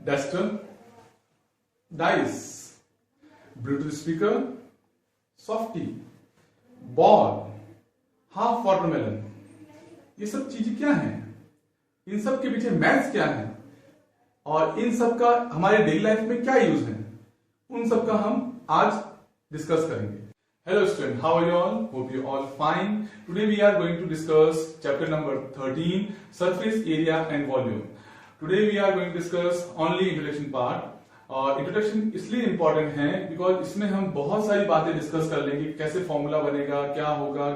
Duster, dice, Bluetooth speaker, softy, ball, half watermelon, ये सब चीजें क्या हैं? इन सब के पीछे मैथ्स क्या है और इन सब का हमारे डेली लाइफ में क्या यूज है, उन सब का हम आज डिस्कस करेंगे। Hello student, how are you all? Hope you all fine. Today we are going to discuss chapter number 13, surface area and volume. Today we are going to discuss only introduction part. और introduction इसलिए important है because इसमें हम बहुत सारी बातें discuss कर लेंगे, कैसे फॉर्मूला बनेगा, क्या होगा,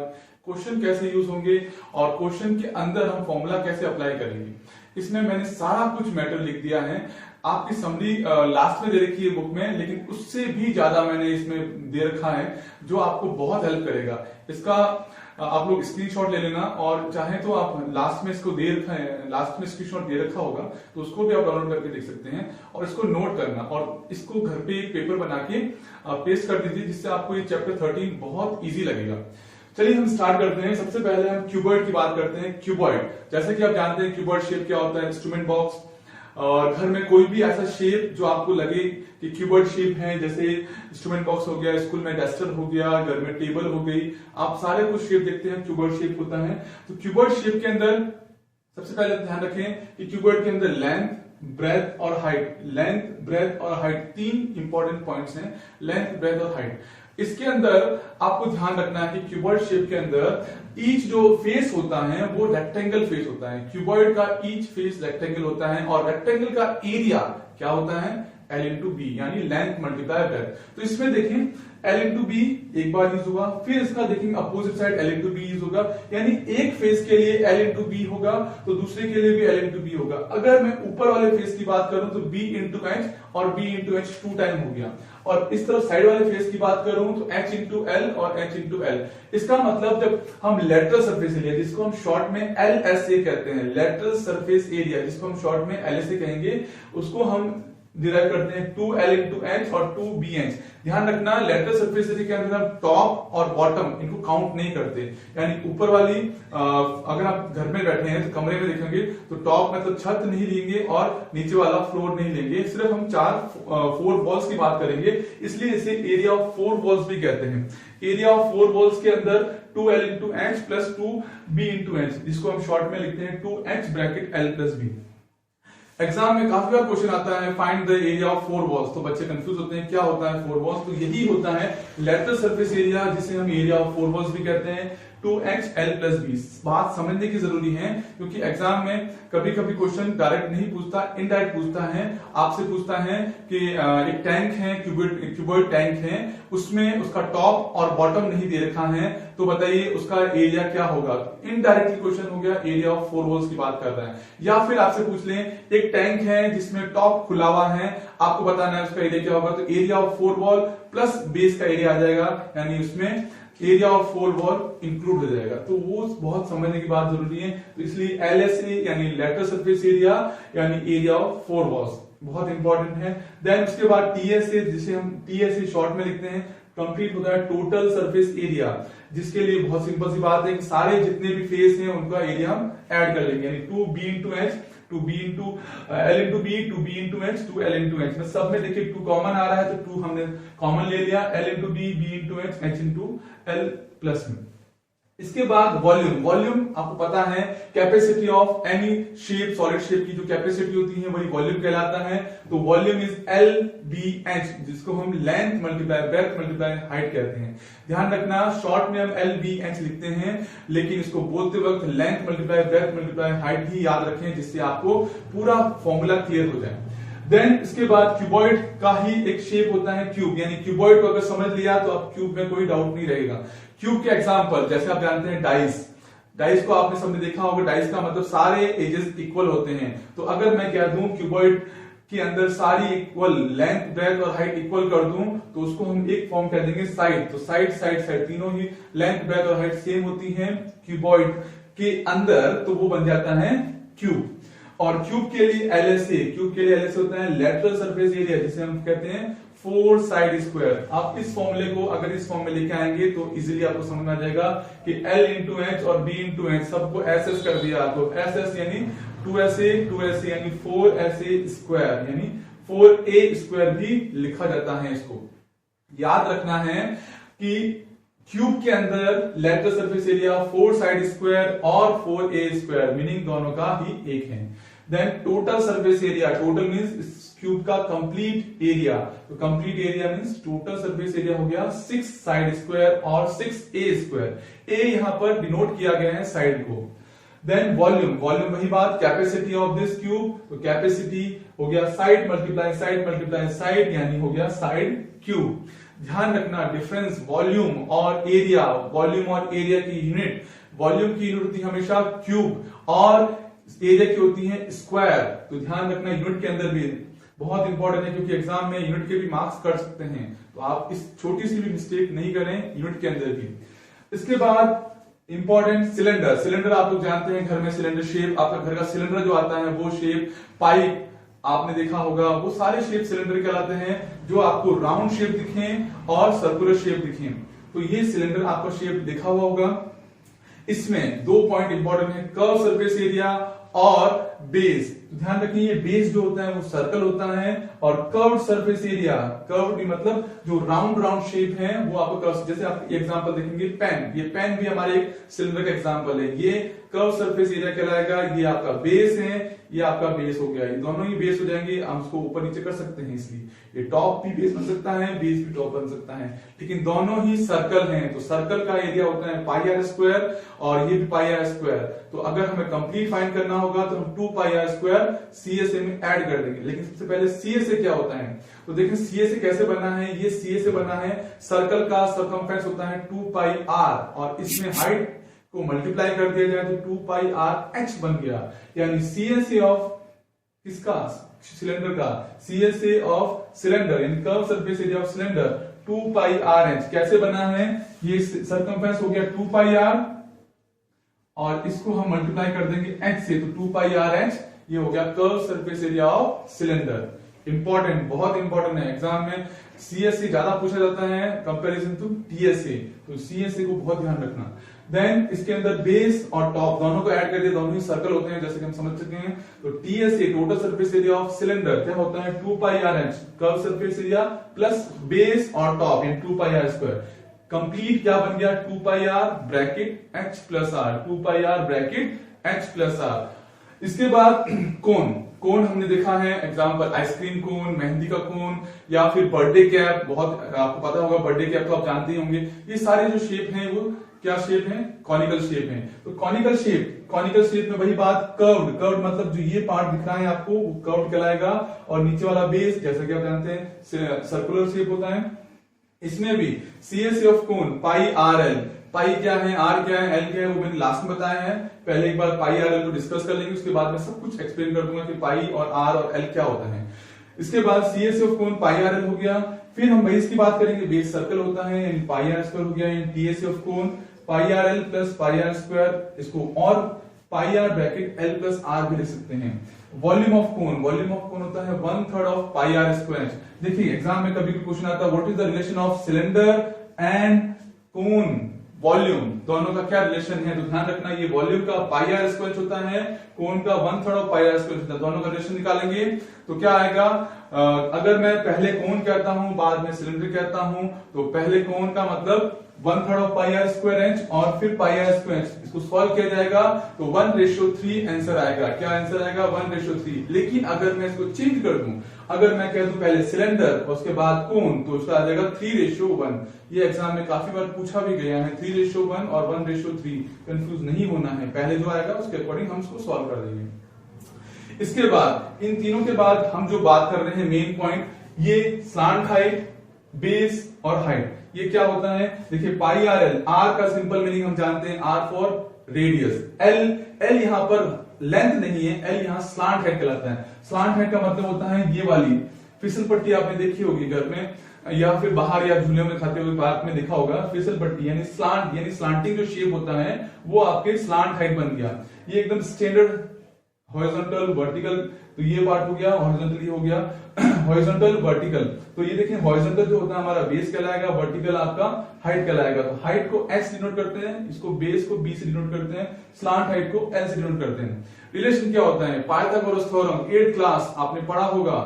क्वेश्चन कैसे यूज होंगे और क्वेश्चन के अंदर हम फॉर्मूला कैसे अप्लाई करेंगे। इसमें मैंने सारा कुछ मैटर लिख दिया है। आपकी समरी लास्ट में दे रखी है बुक में, लेकिन उससे भी ज्यादा मैंने इसमें दे रखा है जो आपको बहुत हेल्प करेगा। इसका आप लोग स्क्रीनशॉट ले लेना और चाहे तो आप लास्ट में इसको दे रखा है, लास्ट में स्क्रीनशॉट दे रखा होगा तो उसको भी आप डाउनलोड करके देख सकते हैं और इसको नोट करना और इसको घर पे एक पेपर बना के पेस्ट कर दीजिए, जिससे आपको ये चैप्टर 13 बहुत इजी लगेगा। चलिए हम स्टार्ट करते हैं। सबसे पहले हम क्यूबॉइड की बात करते हैं। क्यूबॉइड, जैसे कि आप जानते हैं क्यूबॉइड शेप क्या होता है, इंस्ट्रूमेंट बॉक्स। और घर में कोई भी ऐसा शेप जो आपको लगे कि क्यूबॉइड शेप है, जैसे इंस्ट्रूमेंट बॉक्स हो गया, स्कूल में डस्टर हो गया, घर में टेबल हो गई, आप सारे कुछ शेप देखते हैं क्यूबॉइड शेप होता है। तो क्यूबॉइड शेप के अंदर सबसे पहले ध्यान रखें कि क्यूबॉइड के अंदर लेंथ, ब्रेथ और हाइट, लेंथ, ब्रेथ और हाइट, तीन इंपॉर्टेंट पॉइंट्स हैं, लेंथ, ब्रेथ और हाइट। इसके अंदर आपको ध्यान रखना है कि क्यूबॉइड शेप के अंदर ईच जो फेस होता है वो रेक्टेंगल फेस होता है। क्यूबॉइड का ईच फेस रेक्टेंगल होता है और रेक्टेंगल का एरिया क्या होता है? L इंटू बी, यानी लेंथ मल्टीप्लाई ब्रेथ। तो इसमें देखें L इंटू बी एक बार यूज होगा, फिर इसका देखेंगे opposite side L into B use होगा, यानी एक फेस के लिए L इंटू बी होगा तो दूसरे के लिए भी L इंटू बी होगा। अगर मैं ऊपर वाले फेस की बात करूं तो B इंटू एच और B इंटू एच 2 टाइम हो गया, और इस तरफ साइड वाले फेस की बात करूं तो H इंटू एल और H इंटू एल। इसका मतलब जब हम लेटरल सरफेस एरिया, जिसको हम शॉर्ट में LSA कहते हैं, लेटरल सरफेस एरिया जिसको हम शॉर्ट में LSA कहेंगे, उसको हम डिराइव करते हैं 2L इंटू एच और 2BH। ध्यान रखना, लेटरल सरफेस एरिया के अंदर हम टॉप और बॉटम इनको काउंट नहीं करते, यानी ऊपर वाली अगर आप घर में बैठे हैं तो कमरे में देखेंगे तो टॉप मतलब छत नहीं लेंगे और नीचे वाला फ्लोर नहीं लेंगे, सिर्फ हम 4 वॉल्स की बात करेंगे, इसलिए इसे एरिया ऑफ 4 वॉल्स भी कहते हैं। एरिया ऑफ 4 वॉल्स के अंदर 2L into H plus 2B into H, जिसको हम शॉर्ट में लिखते हैं 2H bracket L plus B। Exam में काफी बार क्वेश्चन आता है find the area of 4 walls, तो बच्चे कंफ्यूज होते हैं क्या होता है 4 वॉल्स। तो यही होता है लेटरल सरफेस एरिया, जिसे हम एरिया ऑफ 4 वॉल्स भी कहते हैं, 2HL प्लस B। बात समझने की जरूरी है क्योंकि एग्जाम में कभी कभी क्वेश्चन डायरेक्ट नहीं पूछता, इनडायरेक्ट पूछता है। आपसे पूछता है कि एक टैंक है, क्यूबॉइड टैंक है, उसमें उसका टॉप और बॉटम नहीं दे रखा है, तो बताइए उसका एरिया क्या होगा। इनडायरेक्टली क्वेश्चन हो गया, एरिया ऑफ 4 वॉल्स की बात कर रहा है। या फिर आपसे पूछ लें एक टैंक है जिसमें टॉप खुला हुआ है, आपको बताना है उसका एरिया क्या होगा, तो area of 4 wall plus base का एरिया आ जाएगा, यानी उसमें एरिया ऑफ 4 वॉल इंक्लूड हो जाएगा। तो वो बहुत समझने की बात जरूरी है, तो इसलिए LSA यानी लेटरल सरफेस एरिया यानी एरिया ऑफ 4 वॉल्स बहुत इंपॉर्टेंट है। देन उसके बाद TSA, जिसे हम TSA शॉर्ट में लिखते हैं, कंप्लीट होता है टोटल सरफेस एरिया, जिसके लिए बहुत सिंपल सी बात है कि सारे जितने भी फेस हैं उनका एरिया हम ऐड कर लेंगे, यानी 2B into H, 2B into L into B, 2B into H, 2L into H. में सब में देखिए 2 कॉमन आ रहा है तो 2 हमने कॉमन ले लिया, L into B, B into H, H into L plus में। इसके बाद वॉल्यूम। वॉल्यूम आपको पता है capacity of any shape, solid shape की जो कैपेसिटी होती है वही वॉल्यूम कहलाता है। तो वॉल्यूम इज LBH, जिसको हम length multiply breadth multiply height कहते हैं। ध्यान रखना, शॉर्ट में हम LBH लिखते हैं, लेकिन इसको बोलते वक्त length multiply breadth multiply height ही याद रखें, जिससे आपको पूरा फॉर्मूला क्लियर हो जाए। देन इसके बाद क्यूबॉइड का ही एक शेप होता है क्यूब, यानी क्यूबॉइड को अगर समझ लिया तो अब क्यूब में कोई डाउट नहीं रहेगा। क्यूब के एग्जांपल जैसे आप जानते हैं डाइस, डाइस को आपने सबने देखा होगा, डाइस का मतलब सारे एजेस इक्वल होते हैं। तो अगर मैं कह दूं क्यूबॉइड के अंदर सारी इक्वल लेंथ, ब्रेथ और हाइट इक्वल कर दूं तो उसको हम एक फॉर्म कह देंगे साइड। तो साइड साइड साइड तीनों ही लेंथ, ब्रेथ और हाइट सेम होती है क्यूबॉइड के अंदर, तो वो बन जाता है क्यूब। और क्यूब के लिए LSA, क्यूब के लिए LSA होता है लेटरल सरफेस एरिया, जिसे हम कहते हैं 4 साइड स्क्वायर। आप इस फॉर्मूले को अगर इस फॉर्म में लेके आएंगे तो इजीली आपको समझ में आ जाएगा कि L इंटू एच और B इंटू एच सबको एस कर दिया, तो एस यानी 2sa यानी 4sa स्क्वायर यानी 4a स्क्वायर भी लिखा जाता है। इसको याद रखना है कि क्यूब के अंदर lateral surface area 4 side square और 4a स्क्वायर मीनिंग दोनों का ही एक है। Then total surface area, total means cube का कंप्लीट एरिया, तो complete area means total surface area हो गया 6 साइड स्क्वायर और 6a स्क्वायर। a यहां पर डिनोट किया गया है साइड को। देन वॉल्यूम, वॉल्यूम वही बात, कैपेसिटी ऑफ दिस क्यूब, तो कैपेसिटी हो गया साइड मल्टीप्लाई साइड यानी हो गया साइड क्यूब। ध्यान रखना डिफरेंस वॉल्यूम और एरिया, वॉल्यूम और एरिया की यूनिट, वॉल्यूम की यूनिट होती है हमेशा क्यूब और एरिया की होती है स्क्वायर। तो ध्यान रखना यूनिट के अंदर भी बहुत इंपॉर्टेंट है क्योंकि एग्जाम में यूनिट के भी मार्क्स कट सकते हैं, तो आप इस छोटी सी भी मिस्टेक नहीं करें यूनिट के अंदर भी। इसके बाद इंपॉर्टेंट सिलेंडर, सिलेंडर आप लोग जानते हैं घर में सिलेंडर शेप, आपका घर का सिलेंडर जो आता है वो शेप, पाइप आपने देखा होगा, वो सारे शेप सिलेंडर कहलाते हैं जो आपको राउंड शेप दिखें और सर्कुलर शेप दिखें। तो ये सिलेंडर आपका शेप देखा हुआ होगा। इसमें 2 पॉइंट इंपॉर्टेंट है, कर्व सरफेस एरिया और बेस। तो ध्यान रखिए ये बेस जो होता है वो सर्कल होता है और कर्व सरफेस एरिया, कर्व मतलब जो राउंड शेप है वो आपको कर्व, जैसे आप एग्जांपल देखेंगे पेन, ये पेन भी हमारे एक सिलेंडर का एग्जांपल है, ये कर्व सरफेस एरिया कहलाएगा। ये आपका बेस है, ये आपका बेस हो गया, ये दोनों ही बेस हो जाएंगे, हम उसको ऊपर नीचे कर सकते हैं इसलिए ये टॉप भी बेस बन सकता है, बेस भी टॉप बन सकता है, लेकिन दोनों ही सर्कल हैं। तो सर्कल का एरिया होता है पाई आर स्क्वायर और ये भी पाई आर स्क्वायर। तो अगर हमें कंप्लीट फाइंड करना होगा तो हम 2 पाई आर स्क्वायर CSA में ऐड कर देंगे। लेकिन सबसे पहले CSA क्या होता है, तो देखिए CSA कैसे बना है, ये CSA बना है, सर्कल का सर्कमफ्रेंस होता है 2 पाई r और इसमें हाइट को मल्टीप्लाई कर दिया जाए तो 2 पाई r h बन गया, यानी CSA ऑफ किसका, सिलेंडर का, CSA ऑफ सिलेंडर यानी curve surface area of cylinder 2 pi r h कैसे बना है, ये सर्कमफ्रेंस हो गया 2 पाई r और इसको हम मल्टीप्लाई कर देंगे h से, तो 2 पाई r h ये हो गया curve surface area of cylinder. Important, बहुत इंपॉर्टेंट है, एग्जाम में CSA ज्यादा पूछा जाता है कंपैरिजन टू TSA, तो CSA को बहुत ध्यान रखना। देन इसके अंदर बेस और टॉप दोनों को ऐड कर दिया, दोनों ही सर्कल होते हैं जैसे कि हम समझ चुके हैं। तो TSA total surface area of cylinder क्या होता है 2 पाई r h curve surface area plus base और टॉप यानी 2 पाई r स्क्वायर। कंप्लीट क्या बन गया 2 पाई r bracket h plus r, 2 पाई r bracket h plus r। इसके बाद कोन, कोन हमने देखा है एग्जांपल आइसक्रीम कोन, मेहंदी का कोन या फिर बर्थडे कैप, बहुत आपको पता होगा बर्थडे कैप तो आप जानते ही होंगे। ये सारे जो शेप हैं वो क्या शेप है, कॉनिकल शेप है। तो कॉनिकल शेप में वही बात, कर्व्ड, कर्व्ड मतलब जो ये पार्ट दिख रहा है आपको वो कर्व्ड कहलाएगा और नीचे वाला बेस जैसा कि आप जानते हैं सर्कुलर शेप होता है। इसमें भी CSA of cone pi R L, pi क्या है, आर क्या है, एल क्या है, वो मैंने लास्ट में बताया है। पहले एक बार पाई आर एल को डिस्कस कर लेंगे, उसके बाद मैं सब कुछ एक्सप्लेन कर दूंगा कि पाई और आर और एल क्या होता है। इसके बाद CSA of cone pi R L हो गया, फिर हम बेस की बात करेंगे, बेस सर्कल होता है यानी पाई आर स्क्वायर हो गया, यानी TSA of cone pi R L plus pi are square, इसको और pi R bracket L plus R भी लिख सकते हैं। Volume of cone, volume of cone होता है 1/3 ऑफ पाई आर स्क्वायर। देखिए एग्जाम में कभी भी क्वेश्चन आता है what is the relation of cylinder and cone, volume दोनों का क्या रिलेशन है, तो ध्यान रखना ये वॉल्यूम का पाई आर स्क्वायर होता है, कोन का 1/3 ऑफ पाई आर स्क्वायर होता है, दोनों का रिलेशन निकालेंगे तो क्या आएगा, अगर मैं पहले कोन कहता हूं बाद में सिलेंडर कहता हूं तो पहले कोन का मतलब 1/3 of pi are square h और फिर पाई आर स्क्वायर एच, इसको सॉल्व किया जाएगा तो 1:3 आंसर आएगा। क्या आंसर आएगा 1:3। लेकिन अगर मैं इसको चेंज कर दूं, अगर मैं कह दूं पहले सिलेंडर और उसके बाद कोन तो उसका आ जाएगा 3:1। ये एग्जाम में काफी बार पूछा भी गया है, 3:1 और 1:3, कंफ्यूज नहीं होना है, पहले जो आएगा उसके अकॉर्डिंग हम उसको सॉल्व कर देंगे। इसके बाद इन तीनों के बाद हम जो बात कर रहे हैं मेन पॉइंट, ये स्लांट हाइट, बेस और हाइट, ये क्या होता है, देखिए पाई आर एल, आर का सिंपल मीनिंग हम जानते हैं, आर फॉर रेडियस, एल यहां पर लेंथ नहीं है, एल यहां स्लांट हेड कहलाता है। स्लांट हेड का मतलब होता है ये वाली फिसल पट्टी आपने देखी होगी घर में या फिर बाहर या झूले में खाते हुए पार्क में देखा होगा, फिसल पट्टी यानी स्लांट यानी स्लांटिंग जो शेप होता है वो आपके स्लांट हाइट बन गया। ये एकदम स्टैंडर्ड हॉरिजॉन्टल वर्टिकल, तो ये पार्ट हो गया हॉरिजॉन्टली हो गया हॉरिजॉन्टल वर्टिकल। तो ये देखिए हॉरिजॉन्टल जो होता है हमारा बेस कहलाएगा, वर्टिकल आपका हाइट कहलाएगा। तो हाइट को h डिनोट करते हैं, इसको बेस को b से डिनोट करते हैं, स्लांट हाइट को l से डिनोट करते हैं। रिलेशन क्या होता है, पाइथागोरस थ्योरम 8th क्लास आपने पढ़ा होगा,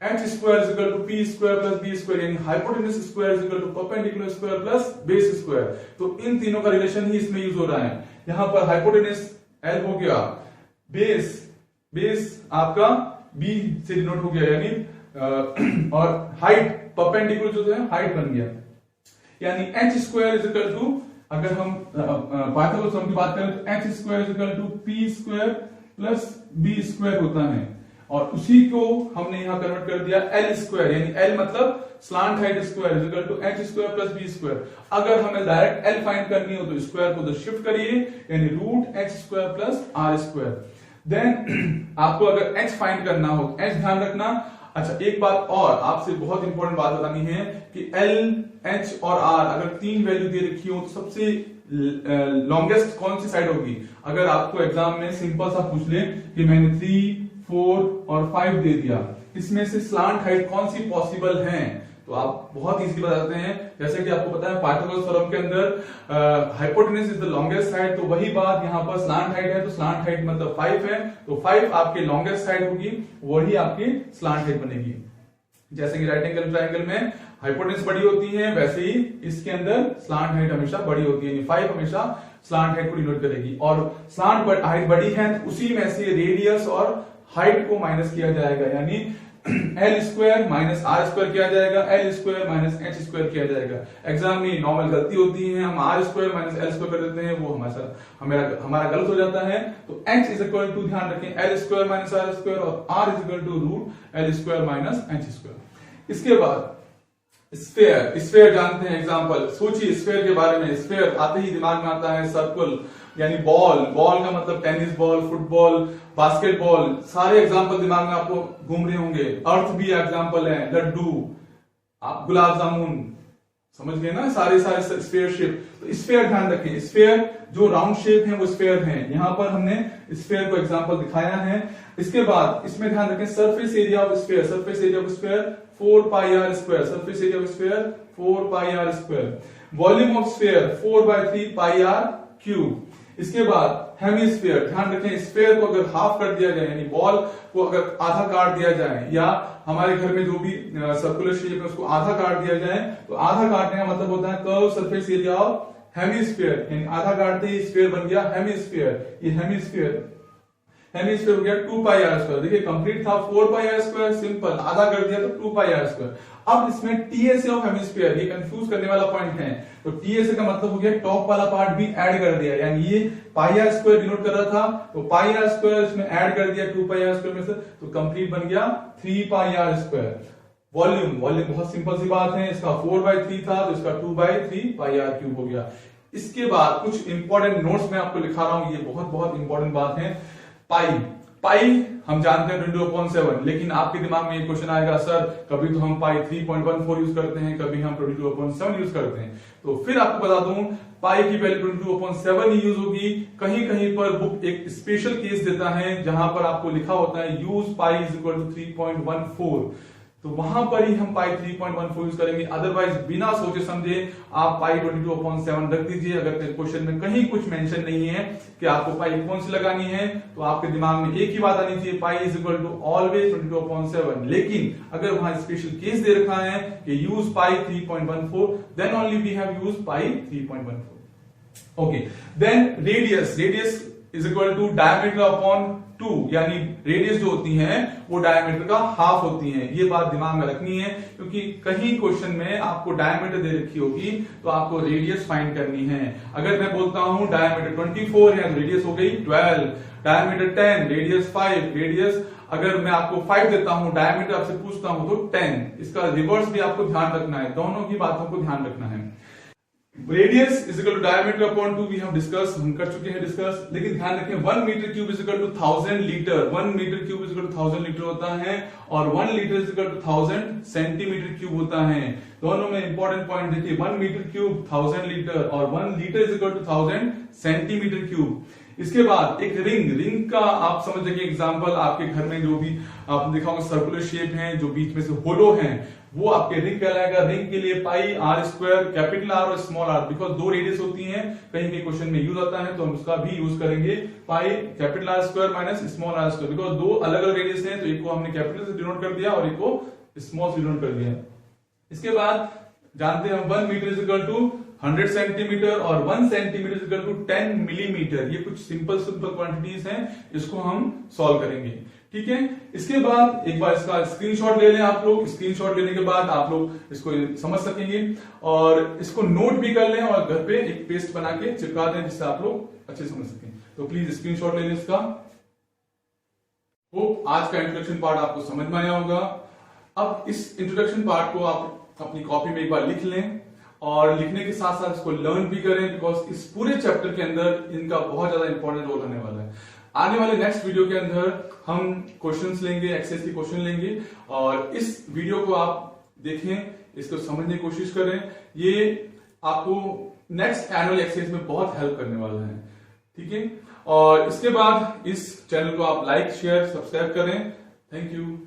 h square is equal to p square plus b square, यानी hypotenuse square is equal to perpendicular square plus base square. तो इन तीनों का रिलेशन ही इसमें यूज हो रहा है। यहां पर हाइपोटेन्यूज l हो गया, बेस आपका b से डिनोट हो गया, यानी और हाइट परपेंडिकुलर जो है हाइट बन गया, यानी h square is equal to, अगर हम पाइथागोरस थ्योरम की बात करें तो h square is equal to p square plus b square होता है, और उसी को हमने यहां कन्वर्ट कर दिया l स्क्वायर, यानी l मतलब slant height square is equal to h square plus b square. अगर हमें डायरेक्ट l फाइंड करनी हो तो स्क्वायर को उधर शिफ्ट करिए, यानी root h square plus r square. Then आपको अगर h फाइंड करना हो, h ध्यान रखना। अच्छा एक बात और आपसे बहुत इंपॉर्टेंट बात बतानी है कि l, h और r अगर तीन वैल्यू दे रखी हो तो सबसे लॉन्गेस्ट कौन सी साइड होगी। अगर आपको एग्जाम में सिंपल सा पूछ ले कि मैंने 3, 4 और 5 दे दिया, इसमें से स्लांट हाइट कौन सी पॉसिबल है, तो आप बहुत इजीली बता सकते हैं। जैसे कि आपको पता है पाइथागोरस थ्योरम के अंदर hypotenuse is the longest side, तो वही बात यहाँ पर स्लांट हाइट है, तो स्लांट हाइट मतलब 5 है, तो 5 आपके लॉन्गेस्ट साइड होगी, वही आपकी स्लांट हाइट बनेगी। जैसे कि राइट एंगल ट्रायंगल में हाइपोटेन्यूज बड़ी होती है, वैसे ही इसके अंदर स्लांट हाइट हमेशा बड़ी होती है, 5 हमेशा स्लांट हाइट को डिनोट करेगी। और स्लांट हाइट बड़ी है तो उसी में से रेडियस और हाइट को माइनस किया जाएगा, यानी l square minus r square किया जाएगा, l square minus h square किया जाएगा। एग्जाम में नॉर्मल गलती होती है, हम r square minus l square कर देते हैं, वो हमारा गलत हो जाता है। तो h इज इक्वल टू, ध्यान रखें, l square minus r square, और r is equal to root l square minus h square. इसके बाद स्फेयर जानते हैं, एग्जांपल सोचिए स्फेयर के बारे में। स्फेयर आते ही दिमाग में आता है सर्कल, यानी बॉल का मतलब टेनिस बॉल, फुटबॉल, बास्केटबॉल, सारे एग्जांपल दिमाग में आपको घूम रहे होंगे। अर्थ भी एग्जांपल है, लड्डू, आप गुलाब जामुन, समझ गए ना, सारे स्फेयर शेप। तो स्फेयर ध्यान रखें, स्फेयर जो राउंड शेप है वो स्फेयर है। यहां पर हमने स्फेयर को एग्जांपल दिखाया है। इसके बाद इसमें ध्यान रखें surface area of sphere, 4 pi r square, surface area of sphere 4 pi r square. Volume of sphere 4/3 pi r cube. इसके बाद हेमीस्फीयर, ध्यान रखें स्फेयर को अगर हाफ कर दिया जाए, यानी बॉल को अगर आधा काट दिया जाए, या हमारे घर में जो भी सर्कुलर शेप है उसको आधा काट दिया जाए, तो आधा काटने का मतलब होता है curve surface area of hemisphere, यानी आधा काटते ही स्फीयर बन गया हेमीस्फीयर। ये हेमीस्फीयर हो गया 2 पाई r स्क्वायर। देखिए कंप्लीट था 4 पाई r स्क्वायर, सिंपल, आधा कर दिया तो 2 पाई r स्क्वायर। अब इसमें टीएसए ऑफ हेमीस्फीयर, ये कंफ्यूज करने वाला पॉइंट है। तो टीएसए का मतलब हो गया टॉप वाला पार्ट भी ऐड कर दिया, यानी ये पाई r स्क्वायर डिनोट कर रहा था, तो पाई r स्क्वायर इसमें ऐड कर दिया 2 पाई r स्क्वायर में से, तो कंप्लीट बन गया 3 पाई r स्क्वायर। वॉल्यूम बहुत सिंपल सी बात है, इसका 4/3 था तो इसका 2/3 पाई r क्यूब हो गया। इसके बाद कुछ इंपॉर्टेंट नोट्स में आपको लिखा रहा हूं, ये बहुत इंपॉर्टेंट बात है। पाई हम जानते हैं 22/7, लेकिन आपके दिमाग में ये क्वेश्चन आएगा सर कभी तो हम पाई 3.14 यूज करते हैं, कभी हम 22/7 यूज करते हैं। तो फिर आपको बता दूं पाई की वैल्यू 22/7 ही यूज होगी। कहीं कहीं पर बुक एक स्पेशल केस देता है जहां पर आपको लिखा होता है use pi is equal to 3.14, तो वहां पर ही हम पाई 3.14 यूज करेंगे। अदरवाइज बिना सोचे समझे आप पाई 22/7 रख दीजिए। अगर क्वेश्चन में कहीं कुछ मेंशन नहीं है कि आपको पाई कौन सी लगानी है, तो आपके दिमाग में एक ही बात आनी चाहिए, pi is equal to always 22/7। लेकिन अगर वहां स्पेशल केस दे रखा है कि use pi 3.14, then only we have use pi 3.14। Okay, then radius is equal to diameter upon 2, यानी रेडियस जो होती है वो डायमीटर का हाफ होती है। ये बात दिमाग में रखनी है, क्योंकि कहीं क्वेश्चन में आपको डायमीटर दे रखी होगी तो आपको रेडियस फाइंड करनी है। अगर मैं बोलता हूं डायमीटर 24 है तो रेडियस हो गई 12, डायमीटर 10, रेडियस 5, रेडियस अगर मैं आपको 5 देता हूं, डायमीटर आपसे पूछता हूं तो 10। इसका रिवर्स भी आपको ध्यान रखना है, दोनों की बातों को ध्यान रखना है। Radius is equal to diameter upon 2 we have discuss, हम कर चुके हैं डिस्कस। लेकिन ध्यान रखें 1 metre cube is equal to 1000 litre, 1 metre cube is equal to 1000 litre होता है, और 1 litre is equal to 1000 centimetre cube होता है। दोनों में इंपॉर्टेंट पॉइंट देखिए, 1 मीटर क्यूब 1000 लीटर और 1 litre is equal to 1000 centimetre cube. इसके बाद एक रिंग का आप समझ लीजिए एग्जांपल, आपके घर में जो भी आपने देखा होगा सर्कुलर शेप है, जो बीच में से होलो है, वो आपके रिंग कहलाएगा। रिंग के लिए पाई आर स्क्वायर, कैपिटल आर और स्मॉल आर, बिकॉज दो रेडियस होती हैं, कहीं कहीं क्वेश्चन में यूज आता है तो हम उसका भी यूज करेंगे। Pi capital r square minus small r square, because दो अलग अलग रेडियस हैं, तो एक को हमने कैपिटल से डिनोट कर दिया और एक को स्मॉल से डिनोट कर दिया। इसके बाद जानते हैं हम 1 metre is equal to 100 centimetre और 1 centimetre is equal to 10 millimetre. ये कुछ सिंपल क्वांटिटीज हैं, इसको हम सॉल्व करेंगे, ठीक है। इसके बाद एक बार इसका स्क्रीनशॉट ले लें आप लोग। स्क्रीनशॉट लेने के बाद आप लोग इसको समझ सकेंगे और इसको नोट भी कर लें और घर पे एक पेस्ट बना के चिपका दें, जिससे आप लोग अच्छे समझ सकें। तो प्लीज स्क्रीनशॉट ले लें इसका। होप आज का इंट्रोडक्शन पार्ट आपको समझ में आया होगा। अब इस इंट्रोडक्शन पार्ट को आप अपनी कॉपी में एक बार लिख लें और लिखने के साथ साथ इसको लर्न भी करें, बिकॉज इस पूरे चैप्टर के अंदर इनका बहुत ज्यादा इंपॉर्टेंट रोल होने वाला है। आने वाले नेक्स्ट वीडियो के अंदर हम क्वेश्चंस लेंगे, एक्सेस के क्वेश्चन लेंगे और इस वीडियो को आप देखें, इसको समझने की कोशिश करें। ये आपको नेक्स्ट एनुअल एक्सेस में बहुत हेल्प करने वाला है, ठीक है। और इसके बाद इस चैनल को आप लाइक, शेयर, सब्सक्राइब करें। Thank you.